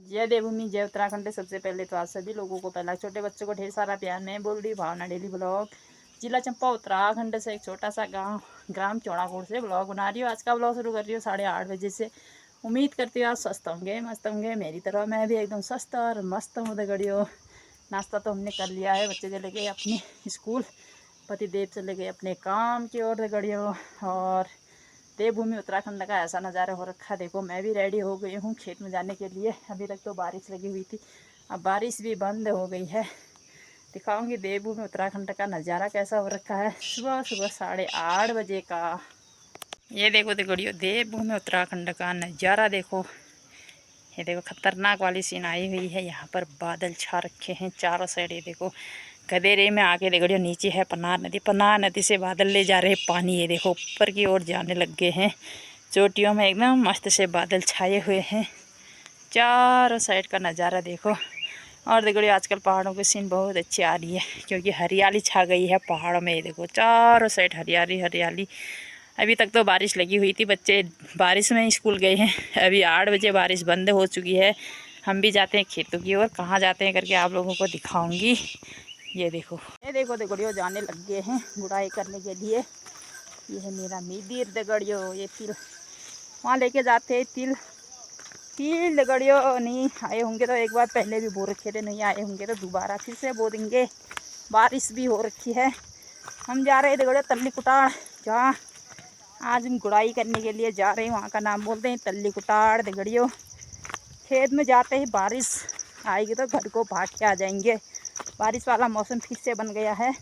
जय देवभूमि, जय उत्तराखंड। सबसे पहले तो आप सभी लोगों को, पहला छोटे बच्चों को ढेर सारा प्यार। मैं बोल रही भावना डेली ब्लॉग, जिला चंपा, उत्तराखंड से एक छोटा सा गांव ग्राम चौड़ाकोट से ब्लॉग बना रही हूँ। आज का ब्लॉग शुरू कर रही हूँ 8:30 बजे से। उम्मीद करती हूँ आप स्वस्थ होंगे, मस्त होंगे। मेरी तरह मैं भी एकदम स्वस्थ और मस्त हूँ। दगड़ियों, नाश्ता तो हमने कर लिया है। बच्चे चले गए अपने स्कूल, पतिदेव चले गए अपने काम की ओर। दगड़ियों, और देवभूमि उत्तराखंड का ऐसा नज़ारा हो रखा है। देखो, मैं भी रेडी हो गई हूँ खेत में जाने के लिए। अभी तक तो बारिश लगी हुई थी, अब बारिश भी बंद हो गई है। दिखाऊंगी देवभूमि उत्तराखंड का नज़ारा कैसा हो रखा है सुबह सुबह 8:30 बजे का। ये देखो दगड़ियों, देवभूमि उत्तराखंड का नज़ारा देखो। ये देखो, खतरनाक वाली सीन आई हुई है। यहाँ पर बादल छा रखे हैं चारों साइड। ये देखो, गदेरे में आके दगड़ियों नीचे है पनार नदी। पनार नदी से बादल ले जा रहे पानी। ये देखो, ऊपर की ओर जाने लग गए हैं। चोटियों में एकदम मस्त से बादल छाए हुए हैं। चारों साइड का नज़ारा देखो। और दगड़ियों, आजकल पहाड़ों की सीन बहुत अच्छी आ रही है, क्योंकि हरियाली छा गई है पहाड़ों में। ये देखो, चारों साइड हरियाली हरियाली। अभी तक तो बारिश लगी हुई थी, बच्चे बारिश में स्कूल गए हैं। अभी 8 बजे बारिश बंद हो चुकी है। हम भी जाते हैं खेतों की ओर। कहाँ जाते हैं करके आप लोगों को दिखाऊंगी। ये देखो दगड़ियों, जाने लग गए हैं गुड़ाई करने के लिए। ये है मेरा मीदीर दगड़ियों। ये तिल वहाँ लेके जाते हैं। तिल दगड़ियों नहीं आए होंगे तो एक बार पहले भी बो रखे थे, नहीं आए होंगे तो दोबारा फिर से बो देंगे। बारिश भी हो रखी है। हम जा रहे हैं दगड़ियों तल्ली कुटाड़, जहाँ आज हम गुड़ाई करने के लिए जा रहे हैं। वहाँ का नाम बोलते हैं तल्ली कुटाड़। दगड़ियों, खेत में जाते ही बारिश आएगी तो घर को भाग के आ जाएंगे। बारिश वाला मौसम फिर से बन गया है।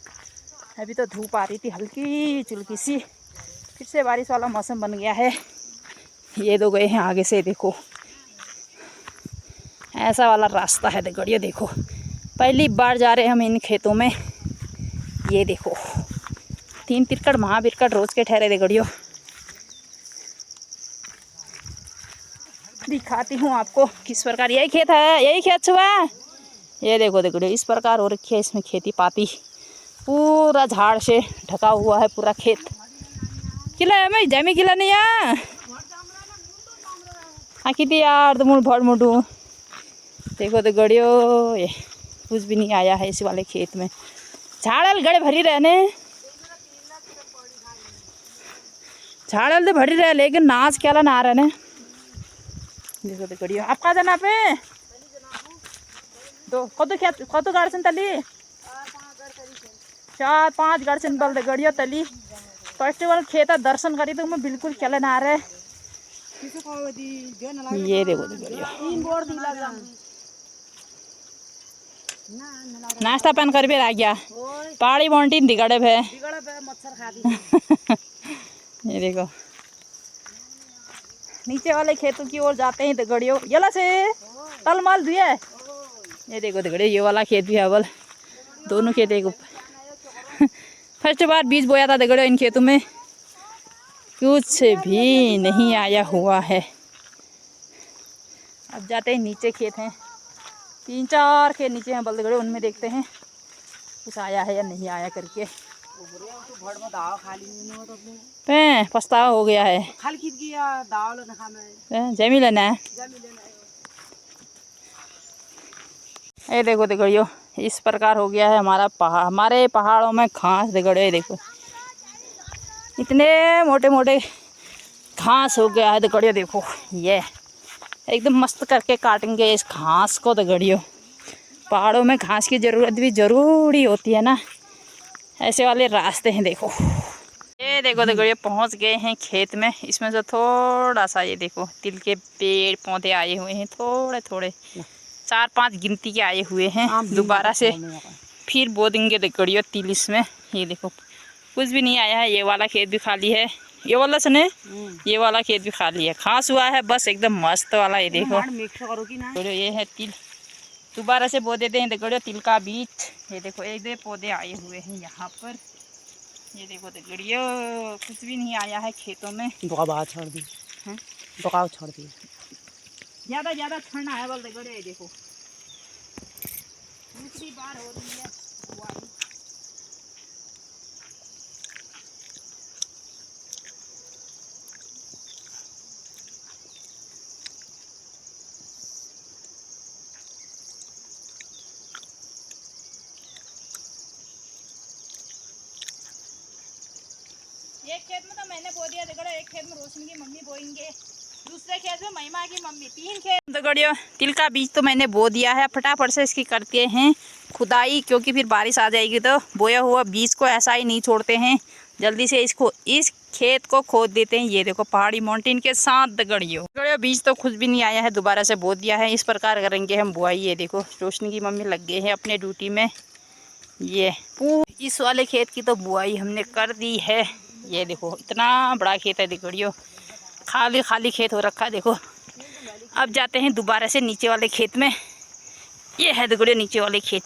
अभी तो धूप आ रही थी हल्की चुल्की सी, फिर से बारिश वाला मौसम बन गया है। ये दो गए हैं आगे से, देखो ऐसा वाला रास्ता है दगड़ियों। देखो, पहली बार जा रहे हैं हम इन खेतों में। ये देखो, 3 तिरकड़ महाबिरकड़ रोज के ठहरे दगड़ियों। दिखाती हूँ आपको किस प्रकार। यही खेत है, यही खेत छुआ। ये देखो दगड़ियों, इस प्रकार हो रखी है इसमें खेती पाती। पूरा झाड़ से ढका हुआ है पूरा खेत। किला है मैं जमी किला नहीं है। हाँ किती यार तो भर मुडू। देखो दगड़ियों, ये कुछ भी नहीं आया है इस वाले खेत में। झाड़ल गड़े भरी रहने, झाड़ल तो भरी रहे, लेकिन नाच क्या ना रहे ने। देखो दगड़ियों, आप कहाँ जाना पे दो कत गाड़सन तली 4-5 गाड़सन बल दगड़ियों तली। फेस्टिवल खेत दर्शन करी तो मैं बिल्कुल चले ना रहे। ये देखो दगड़ियों, नाश्ता पान कर भी आ गया। पहाड़ी माउंटेन दिगड़े है। ये देखो, नीचे वाले खेतों की ओर जाते हैं दगड़ियों। यला से तल माल दिए। ये देखो दगड़ियों, ये वाला खेत भी है अवल। दोनों खेत एक फर्स्ट बार बीज बोया था दगड़ियों इन खेतों में, कुछ भी नहीं आया हुआ है। अब जाते हैं नीचे, खेत हैं 3-4 खेत नीचे हैं बल दगड़ियों। उनमें देखते हैं कुछ आया है या नहीं आया करके। पछतावा हो गया है। जमी लेना है। ये देखो दगड़ियों, इस प्रकार हो गया है हमारा पहाड़। हमारे पहाड़ों में घास दगड़ियों, देखो इतने मोटे मोटे घास हो गया है दगड़ियों। देखो, ये एकदम मस्त करके काटेंगे इस घास को दगड़ियों। पहाड़ों में घास की ज़रूरत भी ज़रूरी होती है ना। ऐसे वाले रास्ते हैं देखो। ये देखो दगड़ियों, पहुंच गए हैं खेत में। इसमें से थोड़ा सा ये देखो तिल के पेड़ पौधे आए हुए हैं, थोड़े थोड़े 4-5 गिनती के आए हुए हैं। दोबारा से फिर बो देंगे दगड़ियों तिल इसमें। ये देखो, कुछ भी नहीं आया है। ये वाला खेत भी खाली है, ये वाला सुने, ये वाला खेत भी खाली है। घास हुआ है बस एकदम मस्त वाला। ये देखो ये है तिल, दोबारा से बो देते हैं दगड़ियों तिल का बीज। ये देखो, एक दो पौधे आए हुए हैं यहाँ पर। ये देखो दगड़ियों, कुछ भी नहीं आया है खेतों में। छोड़ दी, छोड़ दी, ज़्यादा ठंडा है बल दगड़ियों। ये देखो, दूसरी बार हो रही है बुआई। मैंने बो दिया दगड़ियों। एक खेत में रोशनी की मम्मी बोएंगे, दूसरे खेत में महिमा की मम्मी, 3 खेत दगड़ियों। तिल का बीज तो मैंने बो दिया है, फटाफट से इसकी करते हैं खुदाई, क्योंकि फिर बारिश आ जाएगी तो बोया हुआ बीज को ऐसा ही नहीं छोड़ते हैं, जल्दी से इसको इस खेत को खोद देते हैं। ये देखो पहाड़ी माउंटेन के साथ दगड़ियों। बीज तो खुद भी नहीं आया है, दोबारा से बो दिया है। इस प्रकार करेंगे हम बुआई। ये देखो रोशनी की मम्मी लग गए हैं अपने ड्यूटी में। ये इस वाले खेत की तो बुआई हमने कर दी है। ये देखो इतना बड़ा खेत है दगड़ियों, खाली खाली खेत हो रखा है। देखो अब जाते हैं दोबारा से नीचे वाले खेत में। ये है दगड़ियों नीचे वाले खेत।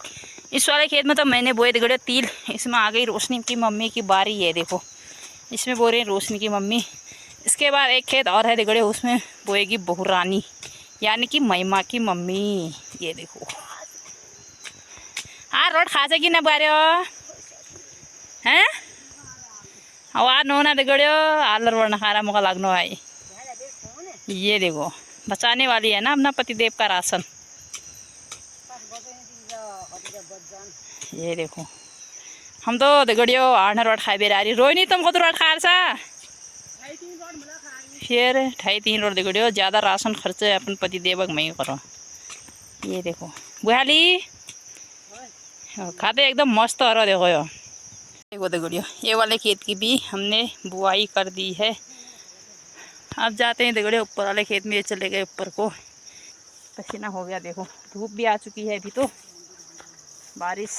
इस वाले खेत में तो मैंने बोए दगड़ियों तिल। इसमें आ गई रोशनी की मम्मी की बारी। ये देखो इसमें बो रही है रोशनी की मम्मी। इसके बाद एक खेत और है दगड़ियों, उसमें बोएगी बहू रानी, यानी कि महिमा की मम्मी। ये देखो रोड खा कि ना बारे हैं आवाज नो ना दगड़ियों, आलर वरना खारा मुका लगनो है। ये देखो बचाने वाली है ना अपना पतिदेव का राशन। ये देखो हम तो दगड़ियों 8 रोड खाए बेरा रही। रोई नहीं तुमको तो रोड खा सा फिर 2.5-3 रोड दगड़ियों। ज़्यादा राशन खर्च है अपन पतिदेव में ही करो। ये देखो बुहाली खाते एकदम मस्त हो रहा। देखो यो देखो दगड़ियों, ये वाले खेत की भी हमने बुआई कर दी है। अब जाते हैं दगड़ियों ऊपर वाले खेत में। चले गए ऊपर को, पसीना हो गया। देखो धूप भी आ चुकी है, अभी तो बारिश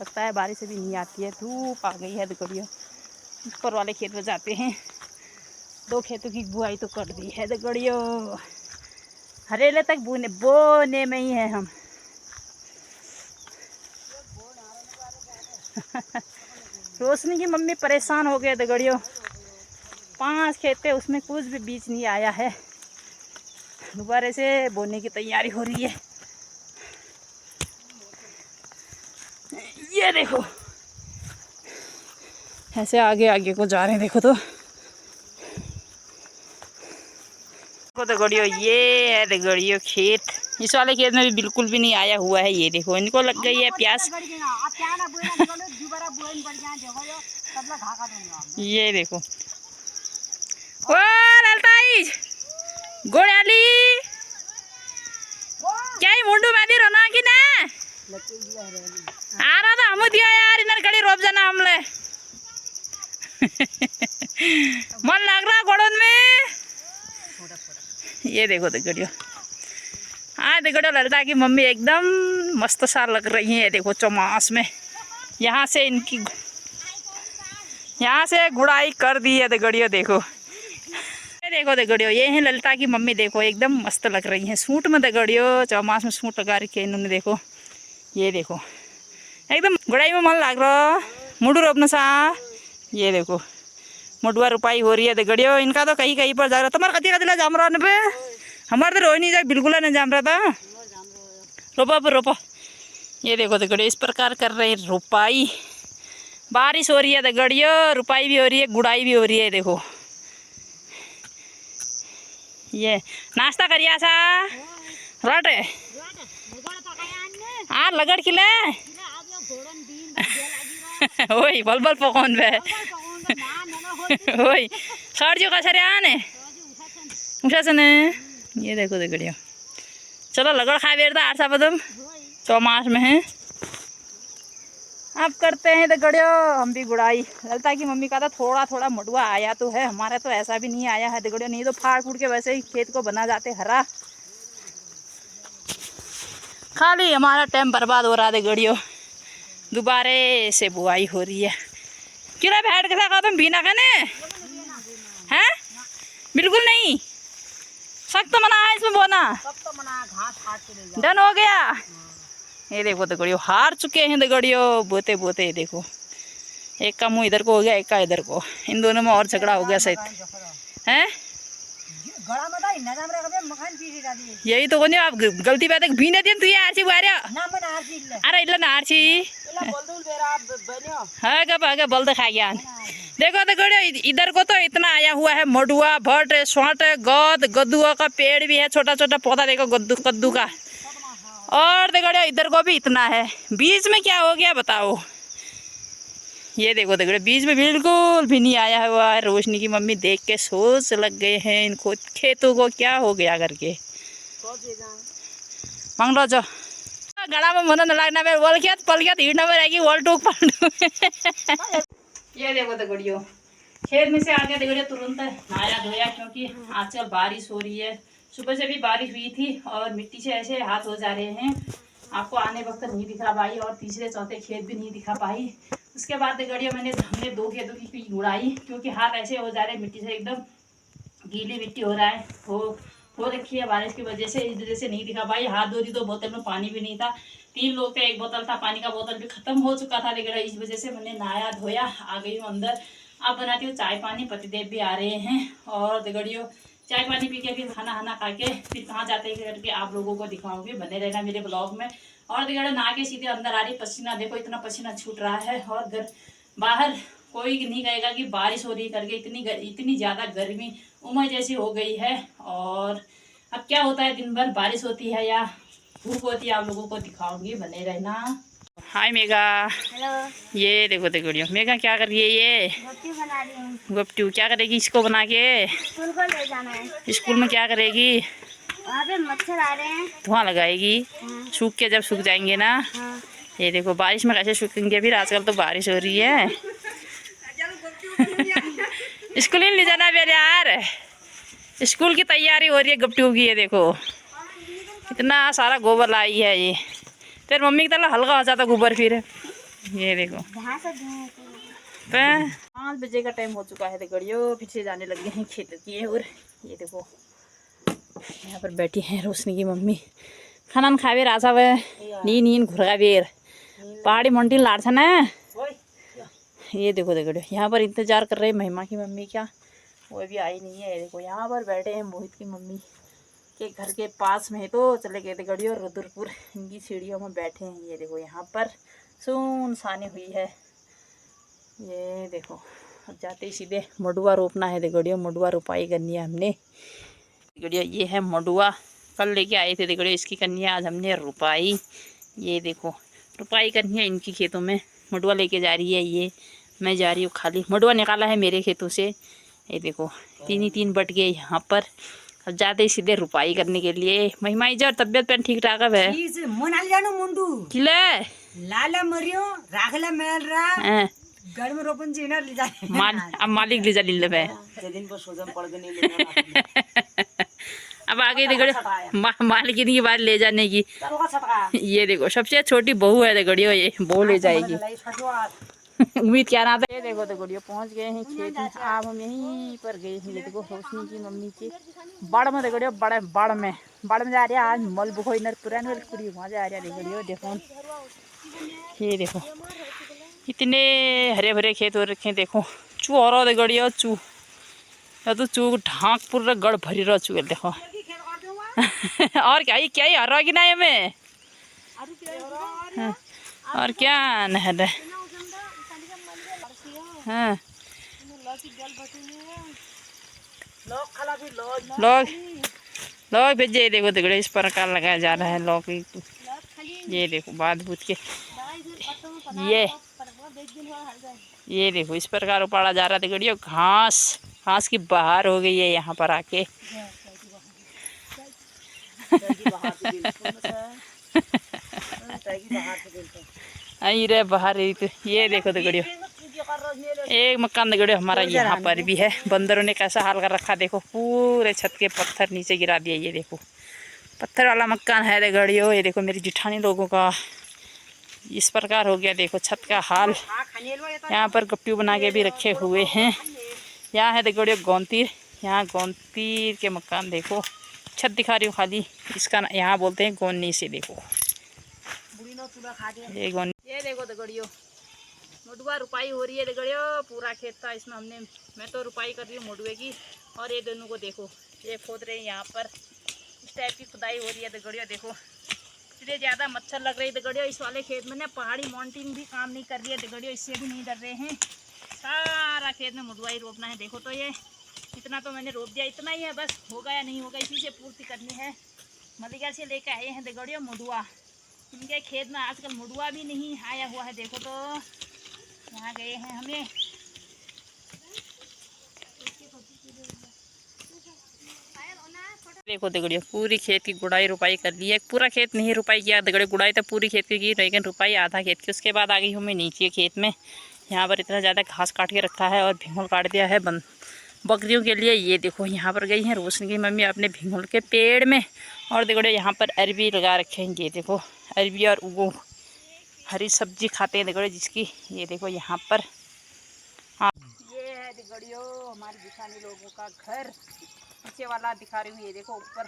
लगता है बारिश अभी नहीं आती है, धूप आ गई है दगड़ियों। ऊपर वाले खेत में जाते हैं। 2 खेतों की बुआई तो कर दी है दगड़ियों, हरेले तक बोने में ही है हम। रोशनी की मम्मी परेशान हो गए दगड़ियों। 5 खेत थे, उसमें कुछ भी बीज नहीं आया है। दोबारा से बोने की तैयारी हो रही है। ये देखो ऐसे आगे आगे को जा रहे हैं। देखो तो दगड़ियों ये है दगड़ियों खेत। इस वाले खेत में भी बिल्कुल भी नहीं आया हुआ है। ये देखो इनको लग गई है प्यास। ये देखो ओ ललताई गोड़ाली क्या ही मुंडू में दी रोना की ना आ रहा था हम दिया यार इधर गड़ी रोप जाना हमले मन लग रहा गोड़न में। ये देखो दगड़ियों दगड़ियों ललता की मम्मी एकदम मस्त सा लग रही है। देखो चौमास में यहाँ से गुड़ाई कर दी है दगड़ियों। देखो देखो दगड़ियों ये है ललिता की मम्मी। देखो एकदम मस्त लग रही है सूट में दगड़ियों। चौमास में सूट लगा रखे इन्होंने। देखो ये देखो एकदम गुड़ाई में मन लग रहा मुडू रोपना सा। ये देखो मुडुआ रुपाई हो रही है दगड़ियों। इनका तो कहीं कहीं पर जा रहा। तुम्हारा कति कतिला जाम रहा पे हमारे तो रोई नहीं जा बिल्कुल नहीं जाम रहा था। रोपा पर रोपा। ये देखो दगड़ियों इस प्रकार कर रहे हैं रुपाई। बारिश हो रही है दगड़ियों, रुपाई भी हो रही है, गुड़ाई भी हो रही है। देखो ये नाश्ता करिया सा रट लगड़ खिले वही बल बल पकौन पे वही सर्दियों का सरे आने उषा से ने। ये देखो दगड़ियों चलो लगड़ खा बेरता आरसा पदम चौमास में है। अब करते हैं दगड़ियों हम भी गुड़ाई। ललता की मम्मी का तो थोड़ा थोड़ा मडुआ आया तो है, हमारा तो ऐसा भी नहीं आया है दगड़ियों। नहीं तो फाड़ फूड़ के वैसे ही खेत को बना जाते हरा। खाली हमारा टाइम बर्बाद हो रहा है दगड़ियों। दोबारे से बुआई हो रही है। क्यों बैठ के था तुम बीना खाने हैं? बिल्कुल नहीं सख्त मना है इसमें बोना। डन हो गया। ये देखो दगड़ियों हार चुके हैं दगड़ियों बोते बोते। देखो एक का मुंह इधर को हो गया, एक का इधर को। इन दोनों में और झगड़ा हो गया शायद हैं। यही तो कोनी आप गलती बात है भीने दिन तू ये आरसी बुआरे अरे इल्ला ना आरसी हाँ कब आगे बोल दिखा गया। देखो दगड़ियों इधर को तो इतना आया हुआ है मडुआ भट सोट गद गद्दुआ का पेड़ भी है, छोटा छोटा पौधा देखो कद्दू का। और दगड़ियों इधर को भी इतना है। बीच में क्या हो गया बताओ। ये देखो देखो बीच में बिल्कुल भी नहीं आया हुआ है। रोशनी की मम्मी देख के सोच लग गए हैं इनको खेतों को क्या हो गया करके। मांग लो जो गला में मन न लगना पे बोल के पल के हिड़ना में रहेगी वोल टूक पांडू। ये देखो तो गुड़ियो खेत में से आ गया देखो तुरंत नहाया धोया क्योंकि आजकल बारिश हो रही है। सुबह से भी बारिश हुई थी और मिट्टी से ऐसे हाथ हो जा रहे हैं। आपको आने वक्त नहीं दिखा पाई और तीसरे चौथे खेत भी नहीं दिखा पाई। उसके बाद गड़िया हमने 2 खेतों की गुड़ाई क्योंकि हाथ ऐसे हो जा रहे हैं मिट्टी से एकदम गीली मिट्टी हो रहा है। हो रखी है बारिश की वजह से, इस वजह से नहीं दिखा पाई। हाथ धो रही तो बोतल में पानी भी नहीं था। 3 लोग थे, एक बोतल था पानी का, बोतल भी खत्म हो चुका था लेकिन इस वजह से मैंने नहाया धोया आ गई हूँ अंदर। अब बनाती हूँ चाय पानी। पतिदेव भी आ रहे हैं और दगड़ियों चाय पानी पी के फिर खाना खाना खा के फिर कहाँ जाते हैं करके आप लोगों को दिखाऊंगी। बने रहना मेरे ब्लॉग में। और दगड़ियों नहा के सीधे अंदर आ रही, पसीना देखो इतना पसीना छूट रहा है। और बाहर कोई नहीं कहेगा कि बारिश हो रही करके, इतनी ज़्यादा गर्मी उमस जैसी हो गई है। और अब क्या होता है दिन भर बारिश होती है या धूप होती है आप लोगों को दिखाऊंगी। बने रहना। हाय मेघा। हेलो। ये देखो देखो मेघा क्या कर रही है? ये गुप्ती बना रही हूँ। गुप्ती क्या करेगी इसको बना के? स्कूल को ले जाना है। स्कूल में क्या करेगी? वहाँ पे मच्छर आ रहे हैं। धुआं लगाएगी। हाँ। सूख के जब सूख जाएंगे ना। हाँ। ये देखो बारिश में कैसे सूखेंगे फिर, आजकल तो बारिश हो रही है। स्कूल ही ले जाना मेरे यार, स्कूल की तैयारी हो रही है गुप्ती की। ये देखो इतना सारा गोबर लाई है ये, तेरे मम्मी की तरह हल्का हो जाता गोबर फिर। ये देखो 5 बजे का टाइम हो चुका है दगड़ियों, फिर से जाने लगे हैं खेत की ओर। ये देखो यहाँ पर बैठी हैं रोशनी की मम्मी, खाना खावे राजा वे नीन घुरा बेर पहाड़ी मंटी लाड़ था ना। ये देखो दगड़ियों यहाँ पर इंतजार कर रहे हैं महिमा की मम्मी, क्या वो भी आई नहीं है। ये देखो यहाँ पर बैठे हैं मोहित की मम्मी के घर के पास में, तो चले गए दगड़ियों रुद्रपुर, इनकी सीढ़ियों में बैठे हैं। ये देखो यहाँ पर सुनसानी हुई है। ये देखो अब जाते ही सीधे मडुआ रोपना है दगड़ियों, मडुआ रोपाई करनी है हमने दगड़ियों। ये है मडुआ, कल लेके आए थे दगड़ियों इसकी कन्या, आज हमने रोपाई। ये देखो रोपाई करनी है इनकी खेतों में, मडुआ लेके जा रही है ये, मैं जा रही हूँ खाली। मडुआ निकाला है मेरे खेतों से। ये देखो 3 ही 3 बट गए यहाँ पर। अब जाते ही सीधे रुपाई करने के लिए। महिमा इजर तबियत पेन ठीक ठाक है किले लाला मरियो राखला मेल रा घर में रोपन जी ना ले जाए अब मालिक ले जा ले बे दिन पर सोजम पड़ गई ले अब आगे देखो मालिक की बात ले जाने की। ये देखो सबसे छोटी बहू है दगड़ियों, ये बहू ले जाएगी। उम्मीद क्या रहा था। ये देखो दगड़ियों पहुंच गए हैं खेत में, अब हम यहीं पर गए हैं। ये देखो रोशनी की मम्मी के बड़ में दगड़ियों, बड़ में जा रही है आज मल बुखो इधर पुरानी पूरी वहाँ जा रही है दगड़ियों। देखो ये देखो इतने हरे भरे खेत हो रखे हैं। देखो चू हो रहा दगड़ियों, चू या तो चू ढाक पूरा गड़ भरी रहा चू। देखो और क्या ही हर रहा कि नहीं हमें। और क्या नहर हाँ लोग भेजे। देखो दगड़ियों इस प्रकार लगाया जा रहा है लौकी। ये देखो बाद बूत के ये देखो इस प्रकार उपाड़ा जा रहा है दगड़ियों। घास की बहार हो गई है यहाँ पर आके। आई रे बाहर। ये देखो दगड़ियों एक मकान दगड़ियों हमारा यहाँ पर भी है। बंदरों ने कैसा हाल कर रखा देखो, पूरे छत के पत्थर नीचे गिरा दिए। ये देखो पत्थर वाला मकान है दगड़ियों। ये देखो मेरी जिठानी लोगों का इस प्रकार हो गया। देखो छत का हाल। यहाँ पर गप्पी बना के भी रखे हुए हैं। यहाँ है दगड़ियों गोंतीर, यहाँ गोंतीर के मकान देखो, छत दिखा रही हूँ खाली, इसका यहाँ बोलते हैं गोन्नी से। देखो ये देखो दगड़ियों मडुआ रुपाई हो रही है दगड़ियों। पूरा खेत था इसमें मैं तो रुपाई कर रही हूँ मडुए की। और ये दोनों को देखो ये खोद रहे हैं, यहाँ पर इस टाइप की खुदाई हो रही है दगड़ियों। देखो इसलिए ज़्यादा मच्छर लग रही है दगड़ियों इस वाले खेत में ना। पहाड़ी माउंटेन भी काम नहीं कर रही है दगड़ियों, इससे भी नहीं डर रहे हैं। सारा खेत में मडुआ ही रोपना है। देखो तो ये इतना तो मैंने रोप दिया, इतना ही है बस, होगा या नहीं होगा इसी से पूर्ति करनी है। मलिका से लेकर आए हैं दगड़ियों मडुआ, इनके खेत में आजकल मडुआ भी नहीं आया हुआ है। देखो तो यहाँ गए हैं हमें। देखो दगड़ियों, पूरी खेत की गुड़ाई रुपाई कर ली है। पूरा खेत नहीं रुपाई किया दगड़ियों, गुड़ाई तो पूरी खेत की, लेकिन रुपाई आधा खेत की। उसके बाद आ गई हूँ मैं नीचे खेत में। यहाँ पर इतना ज़्यादा घास काट के रखा है और भिंगुल काट दिया है बकरियों के लिए। ये देखो यहाँ पर गई हैं रोशनी की मम्मी अपने भिंगुल के पेड़ में। और दगड़ियों यहाँ पर अरबी लगा रखे हैं। ये देखो अरबी और वो हरी सब्जी खाते हैं दगड़ियों जिसकी। ये देखो यहाँ पर, हाँ ये है दगड़ियों हमारे जिसानी लोगों का घर। नीचे वाला दिखा रही हूँ, ये देखो ऊपर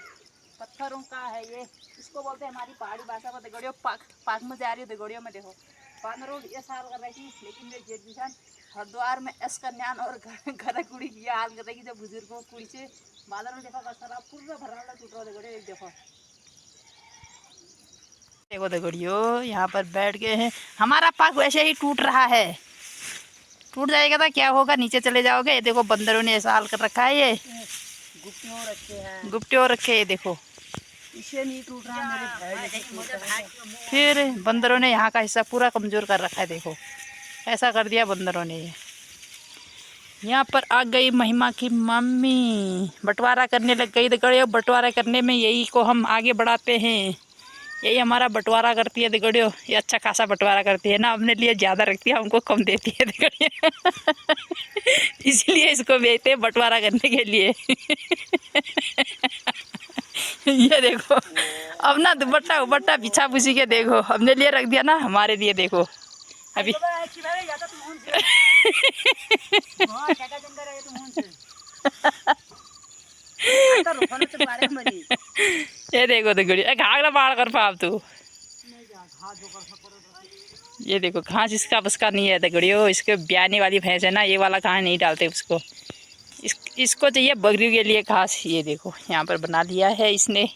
पत्थरों का है ये। इसको बोलते हैं हमारी पहाड़ी भाषा में दगड़ियों पाक में जा रही है दगड़ियों में। देखो 15 रोड ये साल कर रही थी, लेकिन ये जेठ जिसान हरिद्वार में एस कन्यान और घर कुड़ी की हाल कर रही जब बुजुर्गों कुड़ी से बादल में देखा कचरा पूरा भरा वाला टूट रहा दगड़ियों। एक देखो देखो दगड़ियों यहाँ पर बैठ गए हैं। हमारा पाक वैसे ही टूट रहा है, टूट जाएगा तो क्या होगा, नीचे चले जाओगे। ये देखो बंदरों ने ऐसा हाल कर रखा है। ये गुप्ते हो रखे ये देखो, इसे नहीं टूट रहा मेरे भाई। फिर बंदरों ने यहाँ का हिस्सा पूरा कमजोर कर रखा है। देखो ऐसा कर दिया बंदरों ने। ये यहाँ पर आ गई महिमा की मम्मी, बंटवारा करने लग गई दगड़ियों। बंटवारा करने में यही को हम आगे बढ़ाते हैं, यही हमारा बंटवारा करती है दगड़ियों। ये अच्छा खासा बंटवारा करती है ना, अपने लिए ज़्यादा रखती है, हमको कम देती है दगड़ियों। इसलिए इसको बेचते हैं बंटवारा करने के लिए। ये देखो अब ना दुपट्टा उपट्टा बिछा बुछी के देखो हमने लिए रख दिया ना हमारे लिए। देखो अभी ये देखो दगड़ी घाघरा बाढ़ कर पाप तू। ये देखो घास इसका बस का नहीं है दगड़ियों। इसके ब्याने वाली भैंस है ना, ये वाला घास नहीं डालते उसको। इसको चाहिए बकरियों के लिए घास। ये देखो यहाँ पर बना दिया है इसने।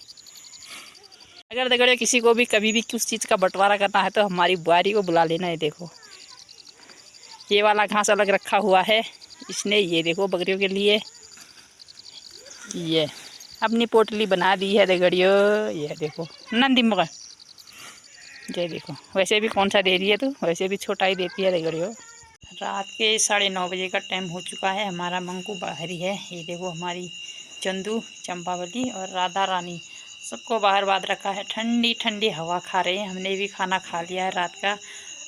अगर दगड़ियों किसी को भी कभी भी किस चीज़ का बंटवारा करना है तो हमारी बुआरी को बुला लेना है। देखो ये वाला घास अलग रखा हुआ है इसने। ये देखो बकरियों के लिए ये अपनी पोटली बना दी है दगड़ियों। ये देखो नंदी मगर, ये देखो वैसे भी कौन सा दे रही है तो वैसे भी छोटा ही देती है दगड़ियों। रात के 9:30 बजे का टाइम हो चुका है। हमारा मंकू बाहर ही है। ये देखो हमारी चंदू, चंपावली और राधा रानी सबको बाहर बांध रखा है। ठंडी ठंडी हवा खा रहे हैं। हमने भी खाना खा लिया है रात का।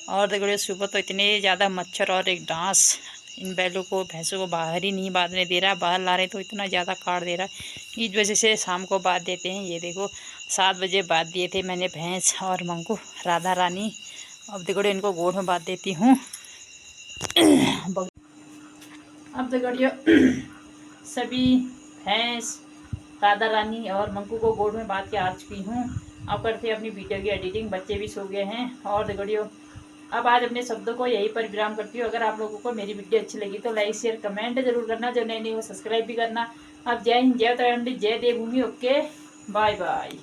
और दगड़ियों सुबह तो इतने ज़्यादा मच्छर और एक डांस इन बैलों को भैंसों को बाहर ही नहीं बांधने दे रहा। बाहर ला रहे तो इतना ज़्यादा काट दे रहा है। इस वजह से शाम को बांध देते हैं। ये देखो 7 बजे बांध दिए थे मैंने भैंस और मंकू राधा रानी। अब दगड़ियों इनको गोड़ में बांध देती हूँ। अब दगड़ियों सभी भैंस राधा रानी और मंकू को गोड़ में बांध के आ चुकी हूँ। अब करते हैं अपनी वीडियो की एडिटिंग। बच्चे भी सो गए हैं। और दगड़ियों अब आज अपने शब्दों को यहीं पर विराम करती हूँ। अगर आप लोगों को मेरी वीडियो अच्छी लगी तो लाइक शेयर कमेंट जरूर करना। जो नए नए वो सब्सक्राइब भी करना। अब जय हिंद, जय उत्तराखंड, जय देवभूमि। Okay bye bye.